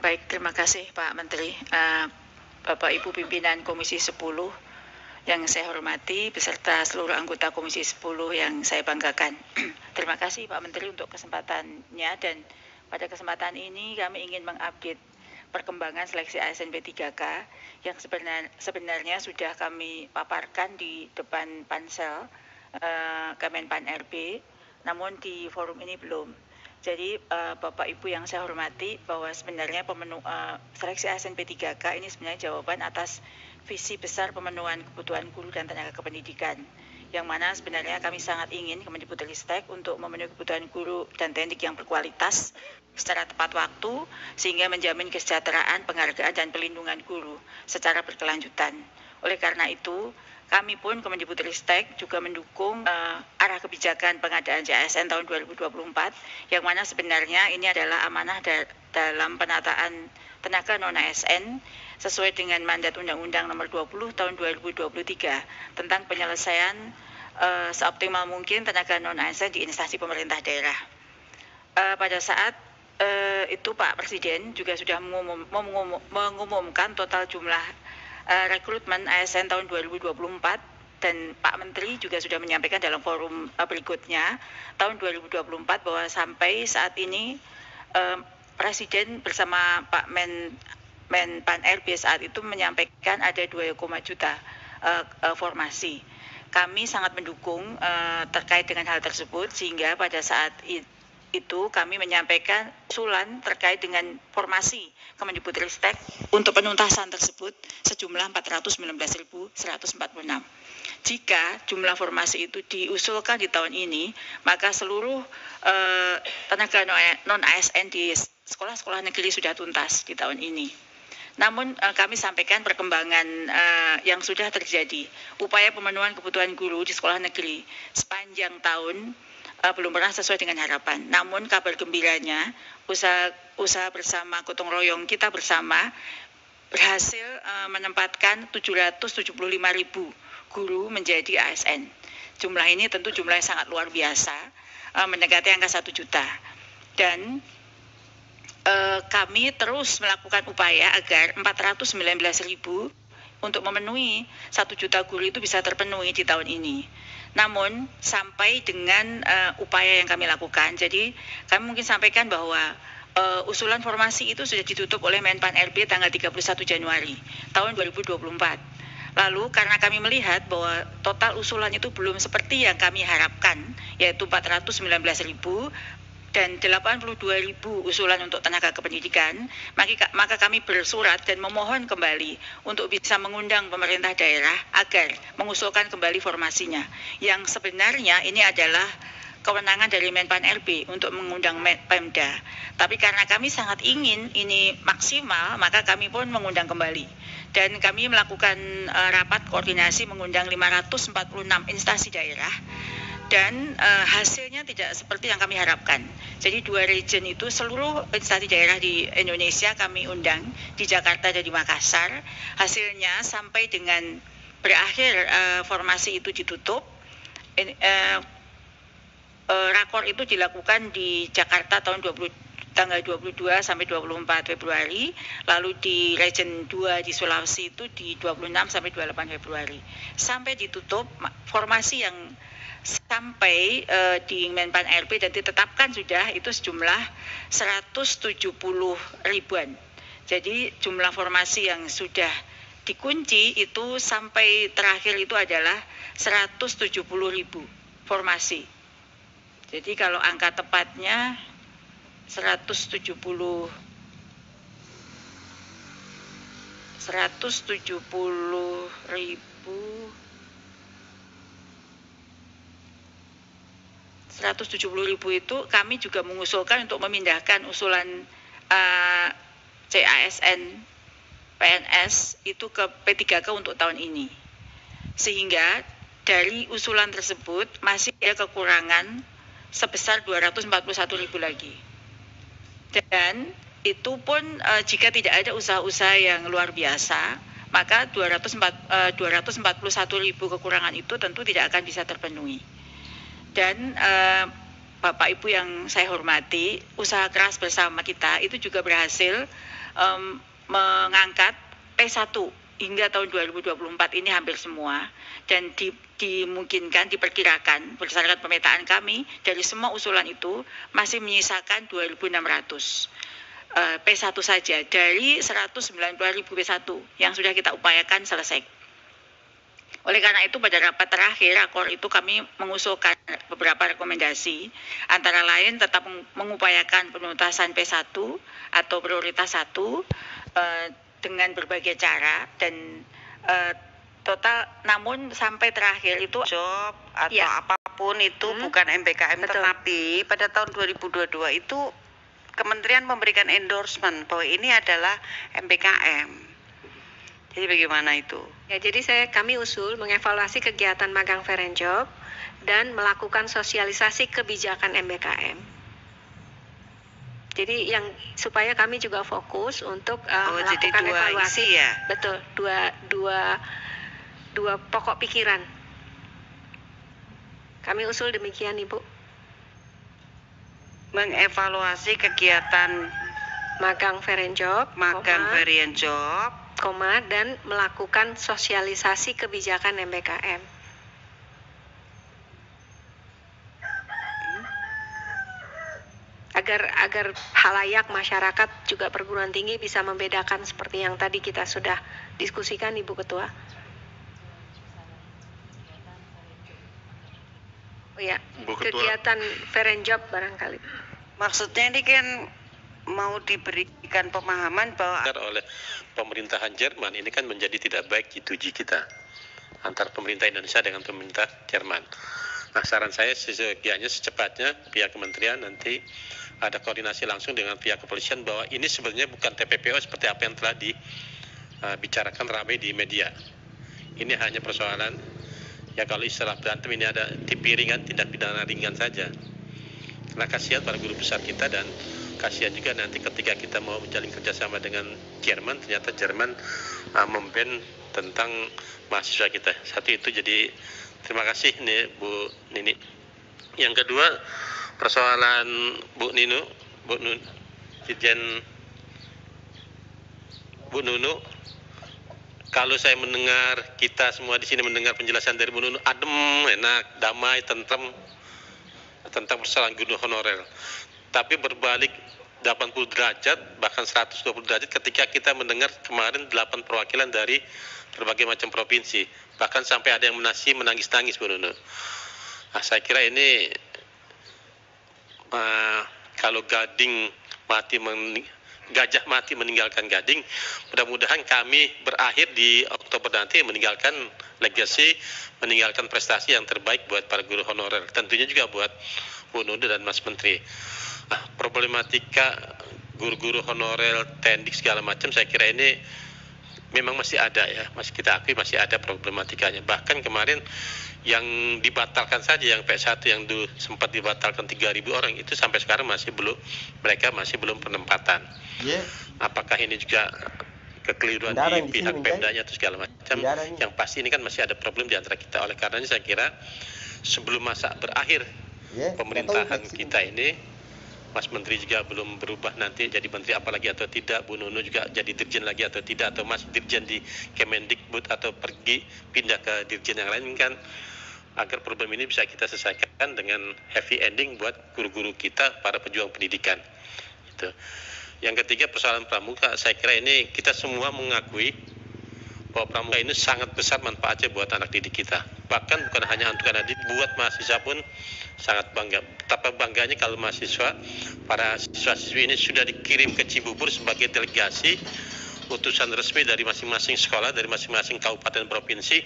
Baik, terima kasih Pak Menteri. Bapak Ibu pimpinan Komisi 10 yang saya hormati beserta seluruh anggota Komisi 10 yang saya banggakan. Terima kasih Pak Menteri untuk kesempatannya, dan pada kesempatan ini kami ingin mengupdate perkembangan seleksi ASN P3K yang sebenarnya sudah kami paparkan di depan Pansel Kemenpan RB, namun di forum ini belum. Jadi Bapak Ibu yang saya hormati, bahwa sebenarnya seleksi ASN P3K ini sebenarnya jawaban atas visi besar pemenuhan kebutuhan guru dan tenaga kependidikan, yang mana sebenarnya kami sangat ingin Kemendikbudristek untuk memenuhi kebutuhan guru dan teknik yang berkualitas secara tepat waktu, sehingga menjamin kesejahteraan, penghargaan, dan pelindungan guru secara berkelanjutan. Oleh karena itu, kami pun Kemendikbudristek juga mendukung arah kebijakan pengadaan JASN tahun 2024, yang mana sebenarnya ini adalah amanah dalam penataan tenaga non-ASN sesuai dengan mandat Undang-Undang Nomor 20 Tahun 2023 tentang penyelesaian seoptimal mungkin tenaga non-ASN di instansi pemerintah daerah. Pada saat itu Pak Presiden juga sudah mengumumkan total jumlah rekrutmen ASN tahun 2024, dan Pak Menteri juga sudah menyampaikan dalam forum berikutnya tahun 2024 bahwa sampai saat ini Presiden bersama Pak Menpan RB saat itu menyampaikan ada 2 juta formasi. Kami sangat mendukung terkait dengan hal tersebut, sehingga pada saat itu kami menyampaikan usulan terkait dengan formasi Kemendikbudristek untuk penuntasan tersebut sejumlah 419.146. Jika jumlah formasi itu diusulkan di tahun ini, maka seluruh tenaga non-ASN di sekolah-sekolah negeri sudah tuntas di tahun ini. Namun kami sampaikan perkembangan yang sudah terjadi. Upaya pemenuhan kebutuhan guru di sekolah negeri sepanjang tahun belum pernah sesuai dengan harapan. Namun kabar gembiranya, usaha bersama gotong royong kita bersama berhasil menempatkan 775.000 guru menjadi ASN. Jumlah ini tentu jumlah yang sangat luar biasa, mendekati angka 1 juta. Dan kami terus melakukan upaya agar 419.000 untuk memenuhi 1 juta guru itu bisa terpenuhi di tahun ini. Namun sampai dengan upaya yang kami lakukan, jadi kami mungkin sampaikan bahwa usulan formasi itu sudah ditutup oleh Menpan RB tanggal 31 Januari tahun 2024. Lalu karena kami melihat bahwa total usulan itu belum seperti yang kami harapkan, yaitu 419.000 dan 82.000 usulan untuk tenaga kependidikan, maka kami bersurat dan memohon kembali untuk bisa mengundang pemerintah daerah agar mengusulkan kembali formasinya, yang sebenarnya ini adalah kewenangan dari Menpan RB untuk mengundang Pemda. Tapi karena kami sangat ingin ini maksimal, maka kami pun mengundang kembali. Dan kami melakukan rapat koordinasi mengundang 546 instansi daerah, dan hasilnya tidak seperti yang kami harapkan. Jadi 2 region itu seluruh instansi daerah di Indonesia kami undang, di Jakarta dan di Makassar. Hasilnya sampai dengan berakhir formasi itu ditutup, rakor itu dilakukan di Jakarta tanggal 22 sampai 24 Februari, lalu di region 2 di Sulawesi itu di 26 sampai 28 Februari. Sampai ditutup formasi yang sampai di Menpan RB dan ditetapkan sudah itu sejumlah 170 ribuan. Jadi jumlah formasi yang sudah dikunci itu sampai terakhir itu adalah 170.000 formasi. Jadi kalau angka tepatnya 170.000 itu kami juga mengusulkan untuk memindahkan usulan CASN PNS itu ke P3K untuk tahun ini. Sehingga dari usulan tersebut masih ada kekurangan sebesar 241.000 lagi. Dan itu pun jika tidak ada usaha-usaha yang luar biasa, maka 241.000 kekurangan itu tentu tidak akan bisa terpenuhi. Dan Bapak Ibu yang saya hormati, usaha keras bersama kita itu juga berhasil mengangkat P1 hingga tahun 2024 ini hampir semua, dan dimungkinkan, diperkirakan berdasarkan pemetaan kami dari semua usulan itu masih menyisakan 2.600 P1 saja dari 190.000 P1 yang sudah kita upayakan selesai. Oleh karena itu pada rapat terakhir rakor itu kami mengusulkan beberapa rekomendasi, antara lain tetap mengupayakan penuntasan P1 atau prioritas 1 dengan berbagai cara, dan total, namun sampai terakhir itu job atau apapun itu bukan MBKM. Betul. Tetapi pada tahun 2022 itu Kementerian memberikan endorsement bahwa ini adalah MBKM. Jadi bagaimana itu? Ya, jadi kami usul mengevaluasi kegiatan magang fair and job dan melakukan sosialisasi kebijakan MBKM. Jadi supaya kami juga fokus untuk melakukan jadi evaluasi. Isi ya? Betul, dua pokok pikiran. Kami usul demikian, Ibu. Mengevaluasi kegiatan magang fair and job, dan melakukan sosialisasi kebijakan MBKM. Agar halayak masyarakat juga perguruan tinggi bisa membedakan seperti yang tadi kita sudah diskusikan, Ibu Ketua. Oh ya, kegiatan fair and job barangkali. Maksudnya ini kan mau diberikan pemahaman bahwa oleh pemerintahan Jerman ini kan menjadi tidak baik G2G kita antara pemerintah Indonesia dengan pemerintah Jerman. Nah, saran saya secepatnya pihak kementerian nanti ada koordinasi langsung dengan pihak kepolisian bahwa ini sebenarnya bukan TPPO seperti apa yang telah dibicarakan ramai di media. Ini hanya persoalan, ya kalau istilah berantem ini ada tipi ringan, tindak pidana ringan saja. Karena kasihan para guru besar kita, dan kasihan juga nanti ketika kita mau menjalin kerjasama dengan Jerman, ternyata Jerman memban tentang mahasiswa kita. Satu itu, jadi terima kasih nih Bu Nini. Yang kedua, persoalan Bu Nunu, kalau saya mendengar, kita semua di sini mendengar penjelasan dari Bu Nunu, adem, enak, damai, tentram tentang persoalan guru honorer. Tapi berbalik 80 derajat, bahkan 120 derajat ketika kita mendengar kemarin 8 perwakilan dari berbagai macam provinsi. Bahkan sampai ada yang menangis-nangis, Bu Nunu. Nah, saya kira ini kalau gajah mati meninggalkan gading, mudah-mudahan kami berakhir di Oktober nanti meninggalkan legacy, meninggalkan prestasi yang terbaik buat para guru honorer, tentunya juga buat Bu Nunu dan Mas Menteri. Nah, problematika guru-guru honorer, tendik segala macam, saya kira ini memang masih ada ya, masih kita akui masih ada problematikanya. Bahkan kemarin yang dibatalkan saja, yang P1 yang dulu sempat dibatalkan 3.000 orang itu sampai sekarang mereka masih belum penempatan. Apakah ini juga kekeliruan di pihak Pemdanya atau segala macam? Yang pasti ini kan masih ada problem di antara kita. Oleh karenanya saya kira sebelum masa berakhir pemerintahan kita ini, Mas Menteri juga belum berubah nanti jadi menteri apalagi atau tidak, Bu Nunu juga jadi dirjen lagi atau tidak, atau masih dirjen di Kemendikbud atau pindah ke dirjen yang lain, kan agar problem ini bisa kita selesaikan dengan happy ending buat guru-guru kita, para pejuang pendidikan. Gitu. Yang ketiga, persoalan pramuka, saya kira ini kita semua mengakui bahwa pramuka ini sangat besar manfaatnya buat anak didik kita. Bahkan bukan hanya untuk anak didik, buat mahasiswa pun sangat bangga. Betapa bangganya kalau mahasiswa, para siswa-siswi ini sudah dikirim ke Cibubur sebagai delegasi utusan resmi dari masing-masing sekolah, dari masing-masing kabupaten provinsi,